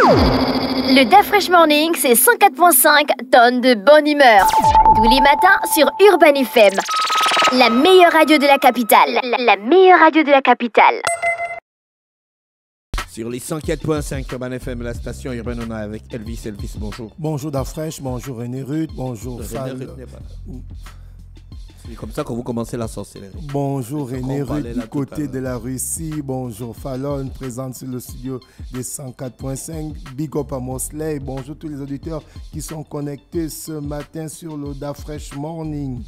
Le DAF Morning, c'est 104.5 tonnes de bonne humeur. Tous les matins sur Urban FM. La meilleure radio de la capitale. La meilleure radio de la capitale. Sur les 104.5 Urban FM, la station Urban, on est avec Elvis. Elvis, bonjour. Bonjour Dafresh, bonjour René Ruth, bonjour Fal. C'est comme ça que vous commencez la sorcellerie. Bonjour René Ruth du côté de la Russie. Bonjour Fallon, présente sur le studio des 104.5. Big up à Mosley. Bonjour tous les auditeurs qui sont connectés ce matin sur le Dafresh Morning.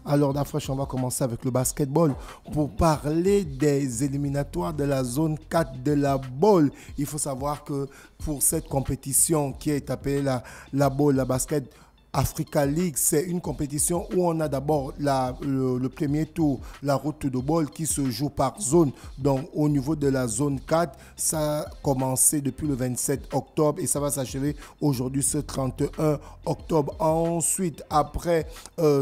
Alors Dafresh, on va commencer avec le basketball pour parler des éliminatoires de la zone 4 de la Bowl. Il faut savoir que pour cette compétition qui est appelée la Bowl, la basket Africa League, c'est une compétition où on a d'abord le premier tour, la route de ball qui se joue par zone. Donc au niveau de la zone 4, ça a commencé depuis le 27 octobre et ça va s'achever aujourd'hui ce 31 octobre. Ensuite, après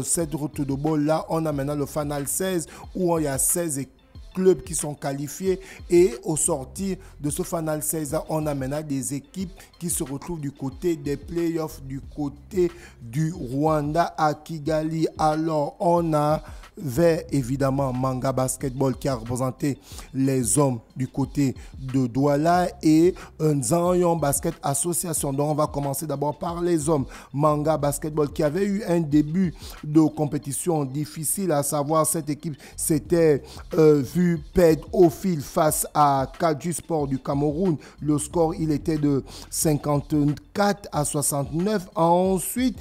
cette route de ball là, on a maintenant le Final 16 où il y a 16 clubs qui sont qualifiés et au sortir de ce Final 16, on a maintenant des équipes qui se retrouvent du côté des playoffs, du côté du Rwanda à Kigali. Alors, on avait évidemment Manga Basketball qui a représenté les hommes du côté de Douala et Nzanyon Basket Association. Donc, on va commencer d'abord par les hommes. Manga Basketball qui avait eu un début de compétition difficile, à savoir cette équipe s'était vue perdre au fil face à Kadju Sport du Cameroun. Le score, il était de 54 à 69. Ensuite,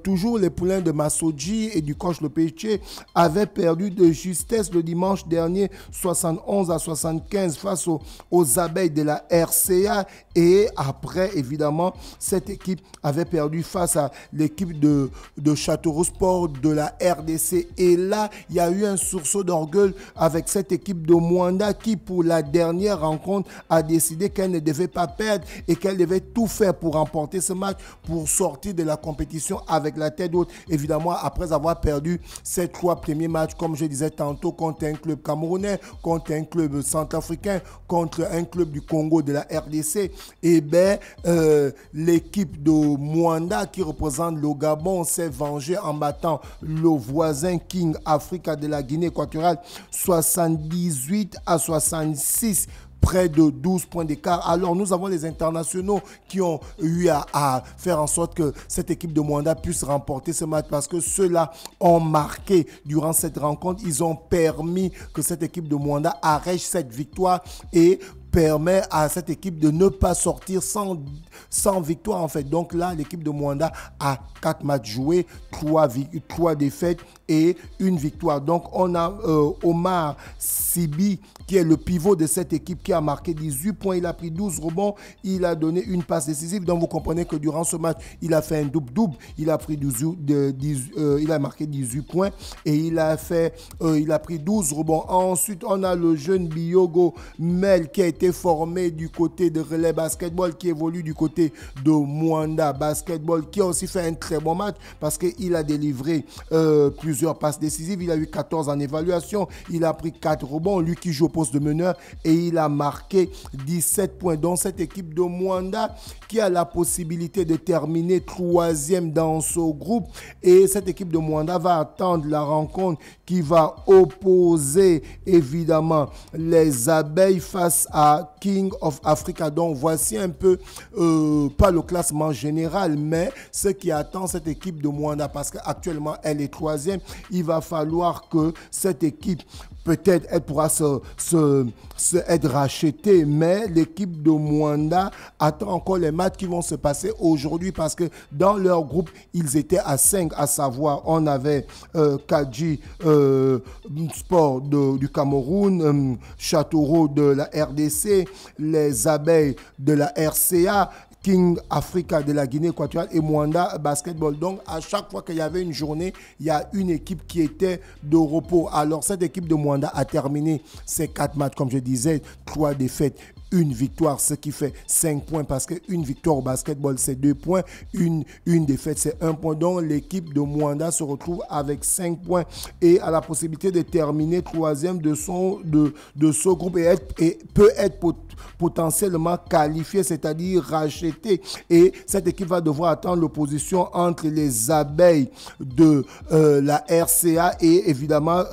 toujours les poulains de Massoudji et du coach Le Péché avaient perdu de justesse le dimanche dernier 71 à 75 face aux abeilles de la RCA. Et après, évidemment, cette équipe avait perdu face à l'équipe de Châteauroux Sport de la RDC. Et là, il y a eu un sursaut d'orgueil avec cette équipe de Mwanda qui, pour la dernière rencontre, a décidé qu'elle ne devait pas perdre et qu'elle devait tout faire pour remporter ce match, pour sortir de la compétition avec la tête haute. Évidemment, après avoir perdu ces 3 premiers matchs, comme je disais tantôt, contre un club camerounais, contre un club centrafricain, contre un club du Congo de la RDC, et bien, l'équipe de Mwanda qui représente le Gabon s'est vengée en battant le voisin King Africa de la Guinée équatoriale 78 à 66. Près de 12 points d'écart. Alors, nous avons les internationaux qui ont eu à faire en sorte que cette équipe de Mwanda puisse remporter ce match parce que ceux-là ont marqué durant cette rencontre. Ils ont permis que cette équipe de Mwanda arrache cette victoire et permet à cette équipe de ne pas sortir sans victoire en fait. Donc là, l'équipe de Mwanda a 4 matchs joués, 3 défaites et 1 victoire. Donc on a Omar Sibi qui est le pivot de cette équipe qui a marqué 18 points. Il a pris 12 rebonds, il a donné une passe décisive. Donc vous comprenez que durant ce match, il a fait un double-double. Il a marqué 18 points et il a pris 12 rebonds. Ensuite, on a le jeune Biogo Mel qui a été formé du côté de Relais Basketball, qui évolue du côté de Mwanda Basketball, qui a aussi fait un très bon match parce qu'il a délivré plusieurs passes décisives. Il a eu 14 en évaluation. Il a pris 4 rebonds, lui qui joue au poste de meneur, et il a marqué 17 points. Donc cette équipe de Mwanda qui a la possibilité de terminer 3e dans ce groupe. Et cette équipe de Mwanda va attendre la rencontre qui va opposer évidemment les abeilles face à King of Africa. Donc voici un peu, pas le classement général, mais ce qui attend cette équipe de Mwanda parce qu'actuellement elle est 3e. Il va falloir que cette équipe, peut-être elle pourra être rachetée, mais l'équipe de Mwanda attend encore les matchs qui vont se passer aujourd'hui parce que dans leur groupe, ils étaient à 5, à savoir, on avait Kadji Sport du Cameroun, Châteauroux de la RDC, les abeilles de la RCA, King Africa de la Guinée équatoriale et Mwanda Basketball. Donc, à chaque fois qu'il y avait une journée, il y a une équipe qui était de repos. Alors, cette équipe de Mwanda a terminé ses 4 matchs, comme je disais, 3 défaites, une victoire, ce qui fait 5 points, parce qu'une victoire au basketball, c'est 2 points, une défaite, c'est 1 point. Donc, l'équipe de Mwanda se retrouve avec 5 points et a la possibilité de terminer 3e de ce groupe et peut être potentiellement qualifié, c'est-à-dire racheté. Et cette équipe va devoir attendre l'opposition entre les abeilles de la RCA et évidemment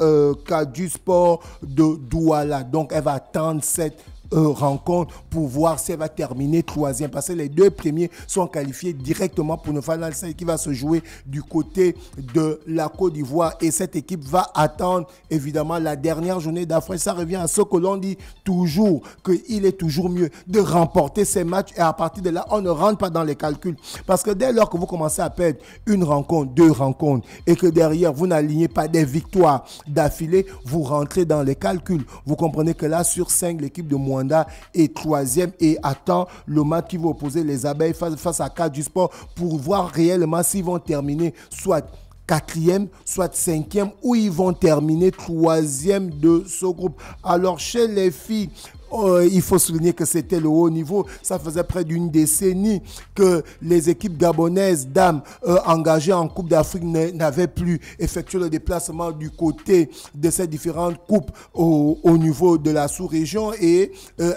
Cadu Sport de Douala. Donc, elle va attendre cette rencontre pour voir si elle va terminer 3e, parce que les 2 premiers sont qualifiés directement pour une finale qui va se jouer du côté de la Côte d'Ivoire, et cette équipe va attendre évidemment la dernière journée d'Afrique. Ça revient à ce que l'on dit toujours, qu'il est toujours mieux de remporter ces matchs, et à partir de là on ne rentre pas dans les calculs, parce que dès lors que vous commencez à perdre une rencontre, 2 rencontres, et que derrière vous n'alignez pas des victoires d'affilée, vous rentrez dans les calculs. Vous comprenez que là sur 5, l'équipe de Mwanda est 3e et attend le match qui va opposer les abeilles face à Cadu Sport pour voir réellement s'ils vont terminer soit 4e, soit 5e, ou ils vont terminer 3e de ce groupe. Alors chez les filles, il faut souligner que c'était le haut niveau. Ça faisait près d'une décennie que les équipes gabonaises dames engagées en Coupe d'Afrique n'avaient plus effectué le déplacement du côté de ces différentes coupes au niveau de la sous-région et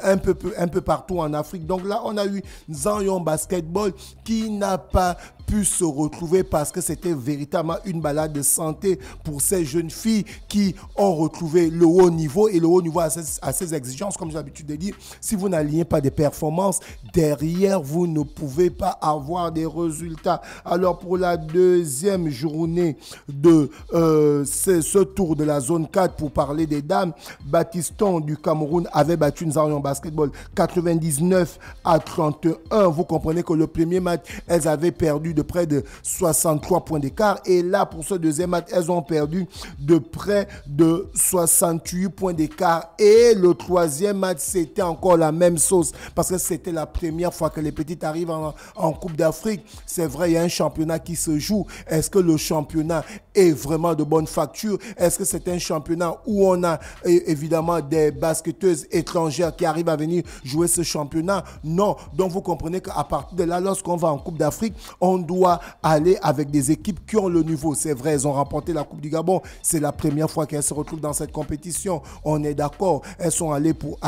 un peu partout en Afrique. Donc là, on a eu Zanyon Basketball qui n'a pas pu se retrouver parce que c'était véritablement une balade de santé pour ces jeunes filles qui ont retrouvé le haut niveau, et le haut niveau a ses exigences, comme j'ai l'habitude de dire. Si vous n'alignez pas des performances, derrière vous ne pouvez pas avoir des résultats. Alors pour la 2e journée de ce tour de la zone 4, pour parler des dames, Baptiston du Cameroun avait battu Nzarion Basketball 99-31. Vous comprenez que le premier match, elles avaient perdu de près de 63 points d'écart, et là pour ce deuxième match, elles ont perdu de près de 68 points d'écart, et le troisième match, c'était encore la même sauce, parce que c'était la première fois que les petites arrivent en Coupe d'Afrique. C'est vrai, il y a un championnat qui se joue. Est-ce que le championnat est vraiment de bonne facture? Est-ce que c'est un championnat où on a évidemment des basketteuses étrangères qui arrivent à venir jouer ce championnat? Non. Donc vous comprenez qu'à partir de là, lorsqu'on va en Coupe d'Afrique, on doit aller avec des équipes qui ont le niveau. C'est vrai, elles ont remporté la Coupe du Gabon. C'est la première fois qu'elles se retrouvent dans cette compétition. On est d'accord. Elles sont allées pour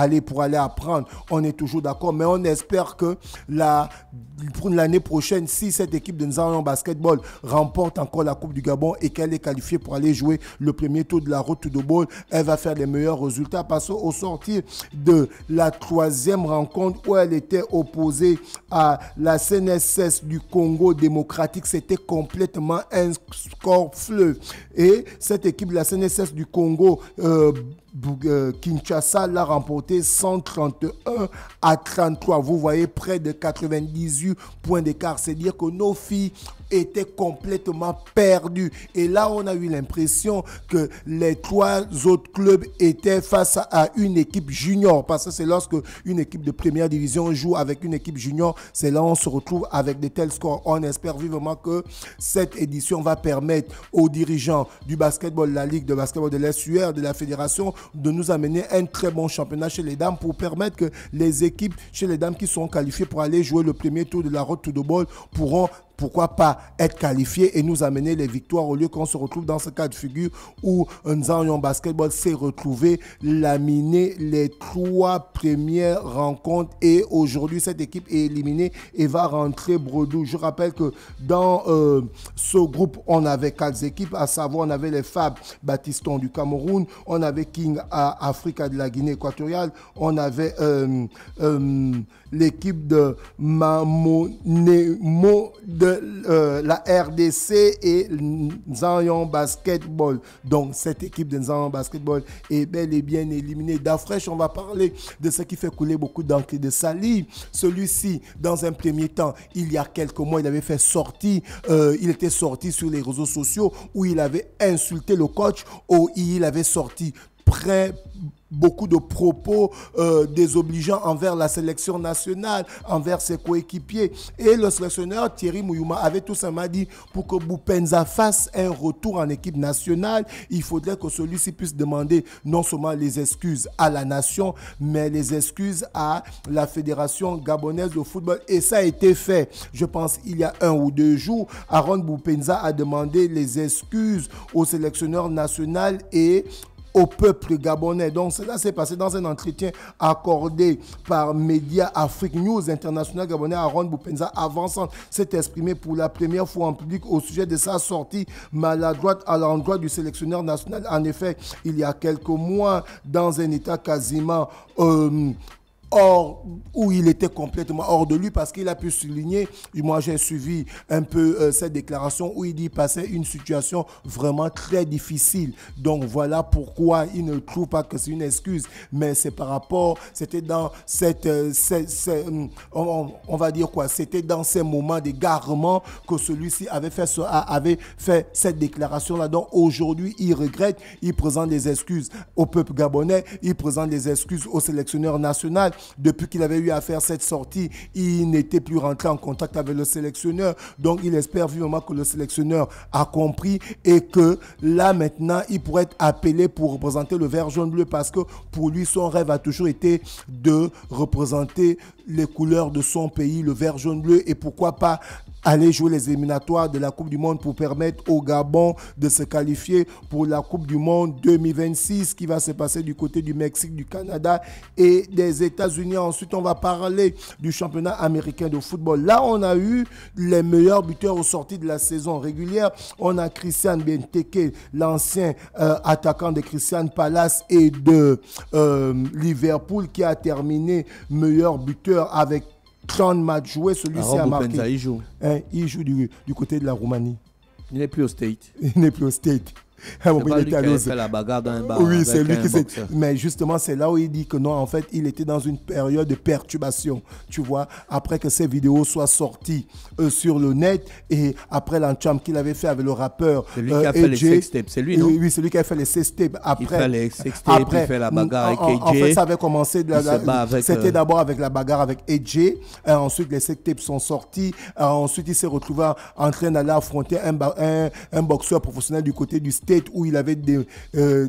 aller apprendre. On est toujours d'accord. Mais on espère que pour l'année prochaine, si cette équipe de Nzarion Basketball remporte encore la Coupe du Gabon et qu'elle est qualifiée pour aller jouer le premier tour de la route de ball, elle va faire les meilleurs résultats, parce qu'au sortir de la 3e rencontre où elle était opposée à la CNSS du Congo démocratique, c'était complètement un score fleuve. Et cette équipe de la CNSS du Congo Kinshasa l'a remporté 131-33. Vous voyez, près de 98 points d'écart. C'est dire que nos filles étaient complètement perdues. Et là, on a eu l'impression que les 3 autres clubs étaient face à une équipe junior. Parce que c'est lorsque une équipe de première division joue avec une équipe junior, c'est là où on se retrouve avec de tels scores. On espère vivement que cette édition va permettre aux dirigeants du basketball, la Ligue de basketball de l'Est-UR, de la Fédération, de nous amener un très bon championnat chez les dames, pour permettre que les équipes chez les dames qui sont qualifiées pour aller jouer le premier tour de la road to the ball pourront, pourquoi pas, être qualifiés et nous amener les victoires, au lieu qu'on se retrouve dans ce cas de figure où Nzarion Basketball s'est retrouvé laminer les 3 premières rencontres, et aujourd'hui cette équipe est éliminée et va rentrer bredouille. Je rappelle que dans ce groupe, on avait 4 équipes, à savoir on avait les FAB Baptiston du Cameroun, on avait King Africa de la Guinée équatoriale, on avait l'équipe de Mamonemo de la RDC et Nzarion Basketball. Donc cette équipe de Nzarion Basketball est bel et bien éliminée. D'Afresh, on va parler de ce qui fait couler beaucoup d'encre de salive. Celui-ci, dans un premier temps, il y a quelques mois, il avait fait sortir, il était sorti sur les réseaux sociaux où il avait insulté le coach, où il avait sorti beaucoup de propos désobligeants envers la sélection nationale, envers ses coéquipiers. Et le sélectionneur Thierry Mouyouma avait tout simplement dit pour que Boupendza fasse un retour en équipe nationale, il faudrait que celui-ci puisse demander non seulement les excuses à la nation, mais les excuses à la Fédération gabonaise de football. Et ça a été fait, je pense, il y a 1 ou 2 jours. Aaron Boupendza a demandé les excuses au sélectionneur national et au peuple gabonais. Donc cela s'est passé dans un entretien accordé par Média Afrique News International gabonais. Aaron Boupendza, avançant, s'est exprimé pour la première fois en public au sujet de sa sortie maladroite à l'endroit du sélectionneur national. En effet, il y a quelques mois, dans un état quasiment où il était complètement hors de lui, parce qu'il a pu souligner, moi j'ai suivi un peu cette déclaration où il dit passer une situation vraiment très difficile. Donc voilà pourquoi il ne trouve pas que c'est une excuse, mais c'est par rapport, c'était dans on va dire quoi, c'était dans ces moments d'égarement que celui-ci avait fait cette déclaration-là. Donc aujourd'hui, il regrette, il présente des excuses au peuple gabonais, il présente des excuses au sélectionneur national. Depuis qu'il avait eu à faire cette sortie, il n'était plus rentré en contact avec le sélectionneur. Donc, il espère vivement que le sélectionneur a compris et que là, maintenant, il pourrait être appelé pour représenter le vert, jaune, bleu, parce que pour lui, son rêve a toujours été de représenter les couleurs de son pays, le vert, jaune, bleu, et pourquoi pas aller jouer les éliminatoires de la Coupe du Monde pour permettre au Gabon de se qualifier pour la Coupe du Monde 2026 qui va se passer du côté du Mexique, du Canada et des États-Unis. Ensuite, on va parler du championnat américain de football. Là, on a eu les meilleurs buteurs aux sorties de la saison régulière. On a Christian Benteke, l'ancien attaquant de Crystal Palace et de Liverpool, qui a terminé meilleur buteur avec 30 matchs joués. Celui-ci a marqué. Boupendza, il joue. Il joue du côté de la Roumanie. Il n'est plus au State. Il n'est plus au State. C'est pas lui qui a fait la bagarre dans un bar. Oui, c'est lui qui s'est. boxeur. Mais justement, c'est là où il dit que non, en fait, il était dans une période de perturbation. Tu vois, après que ces vidéos soient sorties sur le net et après l'encham qu'il avait fait avec le rappeur. C'est lui qui a fait les sextapes, c'est lui, non? Oui, c'est lui qui a fait les sextapes. Après, il fait les sextapes, il fait la bagarre avec AJ. En fait, ça avait commencé. C'était d'abord avec la bagarre avec AJ. Ensuite, les sextapes sont sortis. Ensuite, il s'est retrouvé en train d'aller affronter un boxeur professionnel du côté du State où il avait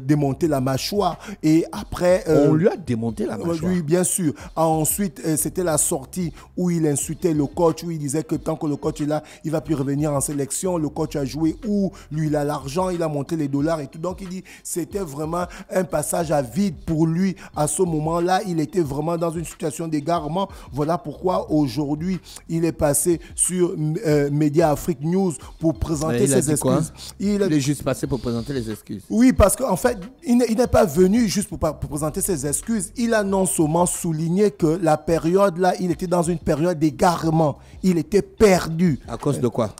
démonté la mâchoire. Et après... on lui a démonté la mâchoire. Oui, bien sûr. Ensuite, c'était la sortie où il insultait le coach, où il disait que tant que le coach est là, il ne va plus revenir en sélection. Le coach a joué où lui, il a l'argent, il a monté les dollars et tout. Donc, il dit c'était vraiment un passage à vide pour lui. À ce moment-là, il était vraiment dans une situation d'égarement. Voilà pourquoi aujourd'hui, il est passé sur Média Afrique News pour présenter ses excuses. Il est juste passé pour présenter les excuses. Oui, parce qu'en fait, il n'est pas venu juste pour présenter ses excuses. Il a non seulement souligné que la période là, il était dans une période d'égarement. Il était perdu. À cause de quoi?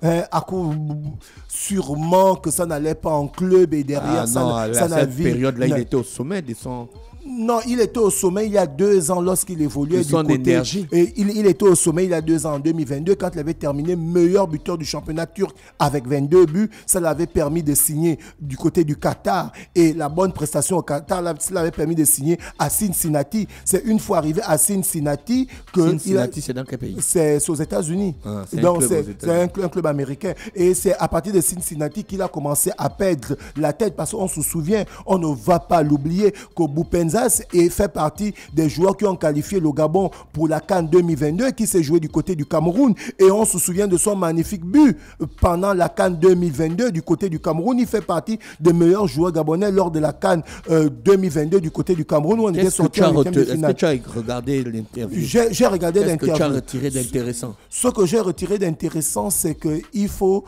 Sûrement que ça n'allait pas en club et derrière cette période-là, il était au sommet de son... Non, il était au sommet il y a 2 ans lorsqu'il évoluait du côté d'énergie. Et il était au sommet il y a 2 ans, en 2022, quand il avait terminé meilleur buteur du championnat turc avec 22 buts. Ça l'avait permis de signer du côté du Qatar. Et la bonne prestation au Qatar, ça l'avait permis de signer à Cincinnati. C'est une fois arrivé à Cincinnati que... Cincinnati, c'est dans quel pays? C'est aux États-Unis. Donc c'est un club américain. Et c'est à partir de Cincinnati qu'il a commencé à perdre la tête. Parce qu'on se souvient, on ne va pas l'oublier, que Boupendza et fait partie des joueurs qui ont qualifié le Gabon pour la CAN 2022 qui s'est joué du côté du Cameroun, et on se souvient de son magnifique but pendant la CAN 2022 du côté du Cameroun. Il fait partie des meilleurs joueurs gabonais lors de la CAN 2022 du côté du Cameroun où on était sorti en huitième de finale. Est-ce que tu as regardé l'interview? J'ai regardé l'interview. Qu'est-ce que tu as retiré d'intéressant? Ce que j'ai retiré d'intéressant, c'est qu'il faut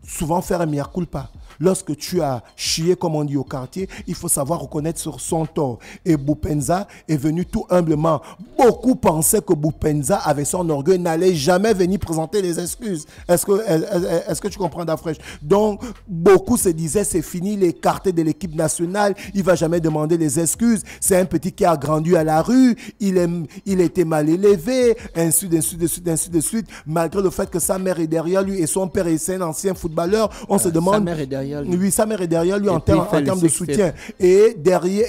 souvent faire un mea culpa. Lorsque tu as chié, comme on dit au quartier, il faut savoir reconnaître sur son tort. Et Boupendza est venu tout humblement. Beaucoup pensaient que Boupendza, avec son orgueil, n'allait jamais venir présenter les excuses. Est-ce que tu comprends, Dafresh? Donc, beaucoup se disaient, c'est fini, il est écarté de l'équipe nationale, il ne va jamais demander les excuses. C'est un petit qui a grandi à la rue, il était mal élevé, ainsi de suite. Malgré le fait que sa mère est derrière lui et son père est un ancien footballeur, on se demande... Sa mère est derrière derrière lui. Oui, sa mère est derrière lui en termes de soutien. Et derrière,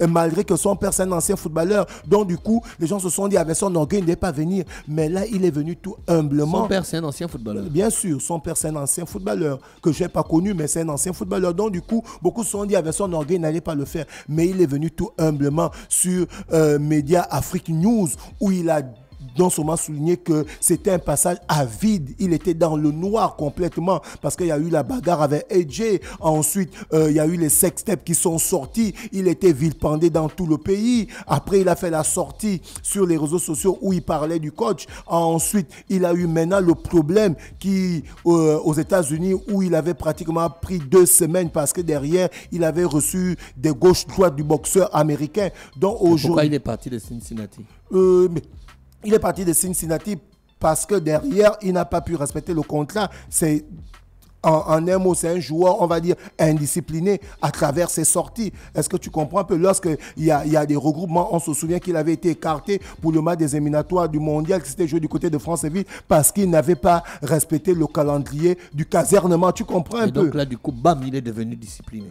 malgré que son père c'est un ancien footballeur, donc du coup, les gens se sont dit avec son orgueil, il ne devait pas venir. Mais là, il est venu tout humblement. Son père c'est un ancien footballeur. Bien sûr, son père c'est un ancien footballeur que je n'ai pas connu, mais c'est un ancien footballeur. Donc du coup, beaucoup se sont dit avec son orgueil, il n'allait pas le faire. Mais il est venu tout humblement sur Média Afrique News où il a non seulement souligné que c'était un passage à vide, il était dans le noir complètement parce qu'il y a eu la bagarre avec AJ, ensuite il y a eu les sextapes qui sont sortis, il était vilipendé dans tout le pays, après il a fait la sortie sur les réseaux sociaux où il parlait du coach, ensuite il a eu maintenant le problème qui aux États-Unis où il avait pratiquement pris 2 semaines parce que derrière il avait reçu des gauches-droites du boxeur américain. Donc pourquoi il est parti de Cincinnati? Il est parti de Cincinnati parce que derrière, il n'a pas pu respecter le contrat. C'est en un mot, c'est un joueur, on va dire, indiscipliné à travers ses sorties. Est-ce que tu comprends un peu? Lorsqu'il y a des regroupements, on se souvient qu'il avait été écarté pour le match des éliminatoires du mondial qui s'était joué du côté de Franceville parce qu'il n'avait pas respecté le calendrier du casernement. Tu comprends un peu? Donc là, du coup, bam, il est devenu discipliné.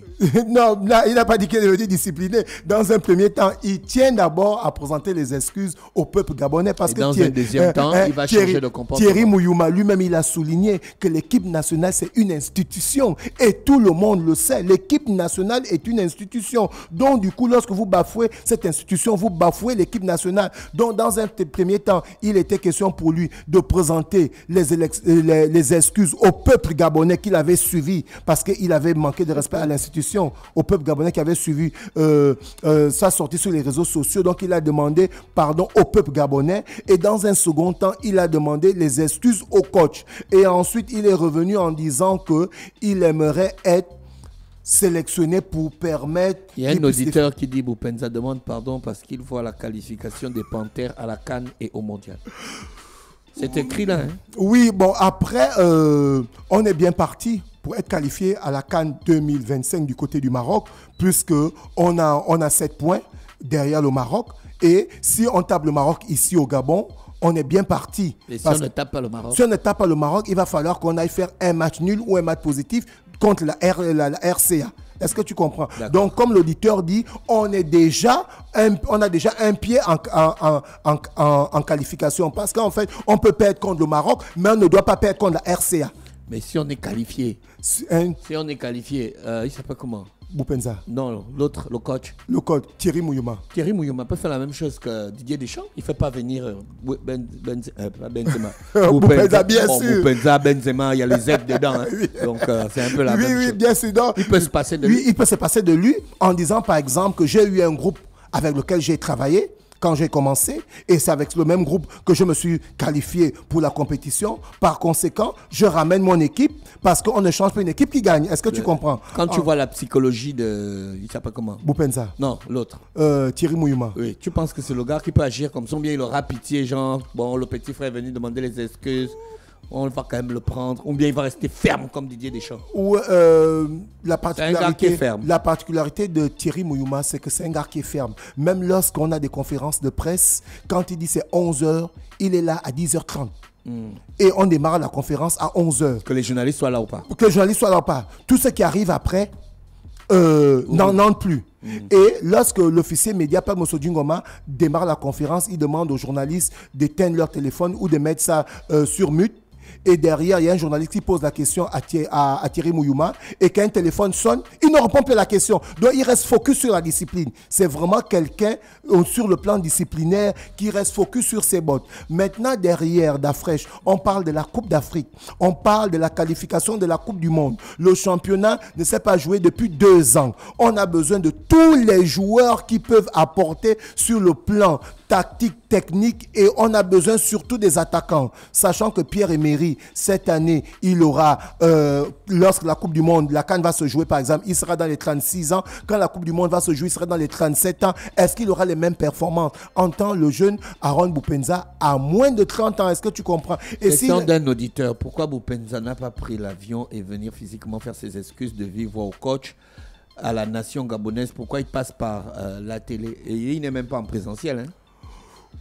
Non, là, il n'a pas dit qu'il est devenu discipliné. Dans un premier temps, il tient d'abord à présenter les excuses au peuple gabonais parce que dans un deuxième temps, il va changer de comportement. Thierry Mouyouma, lui-même, il a souligné que l'équipe nationale, c'est une institution et tout le monde le sait. L'équipe nationale est une institution. Donc, du coup, lorsque vous bafouez cette institution, vous bafouez l'équipe nationale. Donc, dans un premier temps, il était question pour lui de présenter les excuses au peuple gabonais qu'il avait suivi parce qu'il avait manqué de respect à l'institution, au peuple gabonais qui avait suivi sa sortie sur les réseaux sociaux. Donc, il a demandé pardon au peuple gabonais et dans un second temps, il a demandé les excuses au coach. Et ensuite, il est revenu en disant qu'il aimerait être sélectionné pour permettre... Il y a un auditeur qui dit Boupenza demande pardon parce qu'il voit la qualification des Panthères à la CAN et au Mondial. C'est écrit là. Hein? Oui, bon, après, on est bien parti pour être qualifié à la CAN 2025 du côté du Maroc, puisqu'on a 7 points derrière le Maroc. Et si on tape le Maroc ici au Gabon, on est bien parti. Et si on ne tape pas le Maroc? Si on ne tape pas le Maroc, il va falloir qu'on aille faire un match nul ou un match positif contre la RCA. Est-ce que tu comprends? Donc, comme l'auditeur dit, on a déjà un pied en qualification. Parce qu'en fait, on peut perdre contre le Maroc, mais on ne doit pas perdre contre la RCA. Mais si on est qualifié, si on est qualifié, il s'appelle comment? Boupenza. Non, l'autre, le coach. Le coach, Thierry Mouyouma. Thierry Mouyouma peut faire la même chose que Didier Deschamps. Il ne fait pas venir Benzema. Boupenza, bien sûr. Boupenza, Benzema, il y a les Z dedans. Hein. Oui. Donc, c'est un peu la même chose. Oui, bien sûr. Donc, il peut se passer de lui. Il peut se passer de lui en disant, par exemple, que j'ai eu un groupe avec lequel j'ai travaillé quand j'ai commencé, et c'est avec le même groupe que je me suis qualifié pour la compétition. Par conséquent, je ramène mon équipe parce qu'on ne change pas une équipe qui gagne. Est-ce que tu comprends? Quand tu vois la psychologie de... Il s'appelle comment? Boupenza. Non, l'autre. Thierry Mouyouma. Oui, tu penses que c'est le gars qui peut agir comme ça, ou bien il aura pitié, genre, bon, le petit frère est venu demander les excuses, on va quand même le prendre, ou bien il va rester ferme comme Didier Deschamps? Ou la particularité de Thierry Mouyouma, c'est que c'est un gars qui est ferme. Même lorsqu'on a des conférences de presse, quand il dit c'est 11h, il est là à 10h30. Et on démarre la conférence à 11h. Que les journalistes soient là ou pas? Que les journalistes soient là ou pas. Tout ce qui arrive après n'en plus. Et lorsque l'officier média Pam Mosodingoma démarre la conférence, il demande aux journalistes d'éteindre leur téléphone ou de mettre ça sur mute. Et derrière, il y a un journaliste qui pose la question à Thierry Mouyouma. Et quand un téléphone sonne, il ne répond plus à la question. Donc, il reste focus sur la discipline. C'est vraiment quelqu'un sur le plan disciplinaire qui reste focus sur ses bottes. Maintenant, derrière Dafresh, on parle de la Coupe d'Afrique. On parle de la qualification de la Coupe du Monde. Le championnat ne s'est pas joué depuis 2 ans. On a besoin de tous les joueurs qui peuvent apporter sur le plan tactique, technique, et on a besoin surtout des attaquants. Sachant que Pierre-Emery, cette année, il aura, lorsque la Coupe du Monde, la CAN va se jouer par exemple, il sera dans les 36 ans. Quand la Coupe du Monde va se jouer, il sera dans les 37 ans. Est-ce qu'il aura les mêmes performances en tant le jeune Aaron Boupenza à moins de 30 ans? Est-ce que tu comprends? Question d'un auditeur, pourquoi Boupenza n'a pas pris l'avion et venir physiquement faire ses excuses de vive voix au coach à la nation gabonaise? Pourquoi il passe par la télé? Et il n'est même pas en présentiel, hein?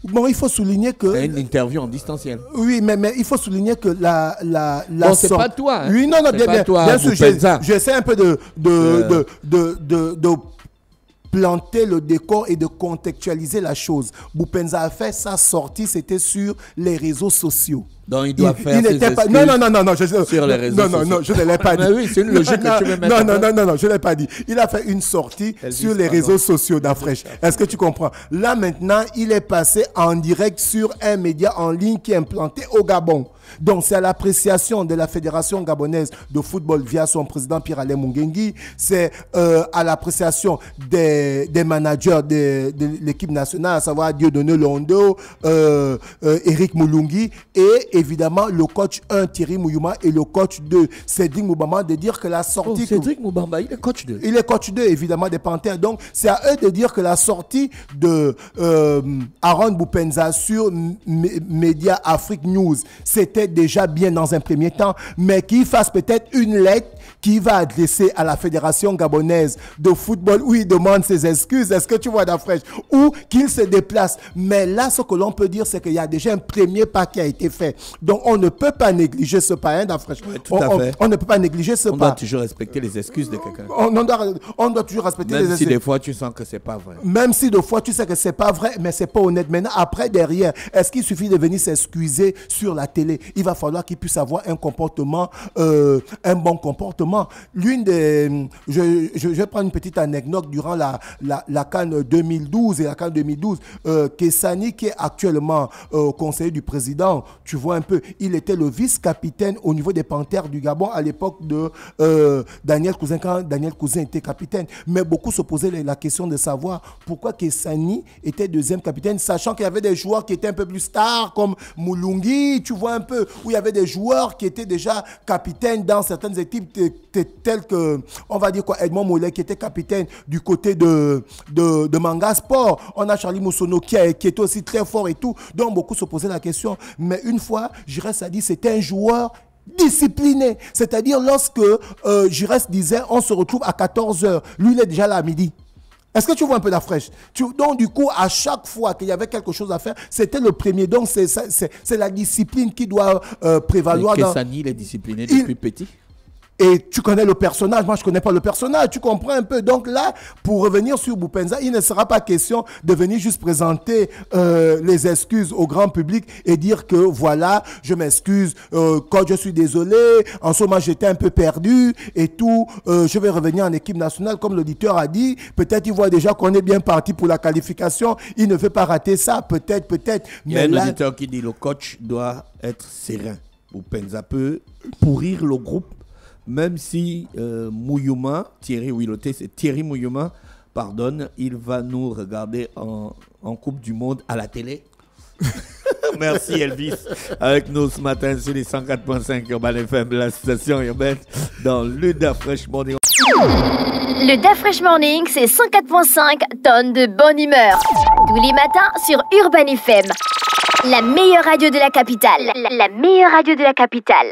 Bon, il faut souligner que... C'est une interview en distanciel. Oui, mais il faut souligner que la bon, c'est pas toi. Hein. Oui, non, bien sûr, j'essaie un peu de planter le décor et de contextualiser la chose. Boupenza a fait sa sortie, c'était sur les réseaux sociaux. Donc il doit faire ses excuses non, sur les réseaux sociaux. Non, je ne l'ai pas dit. Oui, c'est une logique que tu veux mettre. Non, je ne l'ai pas dit. Il a fait une sortie sur les réseaux sociaux d'Afresh. Est-ce que tu comprends? Là, maintenant, il est passé en direct sur un média en ligne qui est implanté au Gabon. Donc, c'est à l'appréciation de la Fédération gabonaise de football via son président Pierre-Alain Mungengi. C'est à l'appréciation des managers de l'équipe nationale, à savoir Dieudonné Londo, Eric Moulungi et évidemment le coach 1, Thierry Mouyouma, et le coach 2, Cédric Moubamba, de dire que la sortie... Cédric Moubamba, il est coach 2. Il est coach 2, évidemment, des Panthères. Donc, c'est à eux de dire que la sortie de Aaron Boupenza sur Média Afrique News, c'était déjà bien dans un premier temps, mais qu'il fasse peut-être une lettre qui va adresser à la Fédération gabonaise de football où il demande ses excuses. Est-ce que tu vois d'Afresh? Ou qu'il se déplace. Mais là, ce que l'on peut dire, c'est qu'il y a déjà un premier pas qui a été fait. Donc, on ne peut pas négliger ce pas, hein, d'Afresh. Oui, tout à fait. On ne peut pas négliger ce pas. On doit toujours respecter les excuses de quelqu'un. On doit toujours respecter les excuses. Même si des fois, tu sens que c'est pas vrai. Même si des fois, tu sais que c'est pas vrai, mais c'est pas honnête. Maintenant, après, derrière, est-ce qu'il suffit de venir s'excuser sur la télé? Il va falloir qu'il puisse avoir un comportement, un bon comportement. Je vais prendre une petite anecdote durant la CAN 2012 et la CAN 2012. Kessani, qui est actuellement conseiller du président, tu vois un peu, il était le vice-capitaine au niveau des Panthères du Gabon à l'époque de Daniel Cousin, quand Daniel Cousin était capitaine. Mais beaucoup se posaient la question de savoir pourquoi Kessani était deuxième capitaine, sachant qu'il y avait des joueurs qui étaient un peu plus stars comme Moulungi, tu vois un peu, où il y avait des joueurs qui étaient déjà capitaines dans certaines équipes telles que, on va dire quoi, Edmond Mollet qui était capitaine du côté de Manga Sport. On a Charlie Moussono qui était aussi très fort et tout. Donc beaucoup se posaient la question. Mais une fois, Giresse a dit c'était un joueur discipliné. C'est-à-dire lorsque Giresse disait on se retrouve à 14h, lui il est déjà là à midi. Est-ce que tu vois un peu la fraîche? Donc, du coup, à chaque fois qu'il y avait quelque chose à faire, c'était le premier. Donc, c'est la discipline qui doit prévaloir. Kessani, il est discipliné depuis petit. Et tu connais le personnage, moi je ne connais pas le personnage, tu comprends un peu. Donc là, pour revenir sur Boupenza, il ne sera pas question de venir juste présenter les excuses au grand public et dire que voilà, je m'excuse, quand je suis désolé, en ce moment j'étais un peu perdu et tout, je vais revenir en équipe nationale, comme l'auditeur a dit. Peut-être il voit déjà qu'on est bien parti pour la qualification, il ne veut pas rater ça, peut-être. Il y a un auditeur qui dit le coach doit être serein. Boupenza peut pourrir le groupe. Même si Mouyouma, Thierry Wiloté, c'est Thierry Mouyouma, pardonne, il va nous regarder en Coupe du Monde à la télé. Merci Elvis, avec nous ce matin sur les 104.5 Urban FM, la station urbaine, dans le Dafresh Morning. Le Dafresh Morning, c'est 104.5 tonnes de bonne humeur. Tous les matins sur Urban FM, la meilleure radio de la capitale. La meilleure radio de la capitale.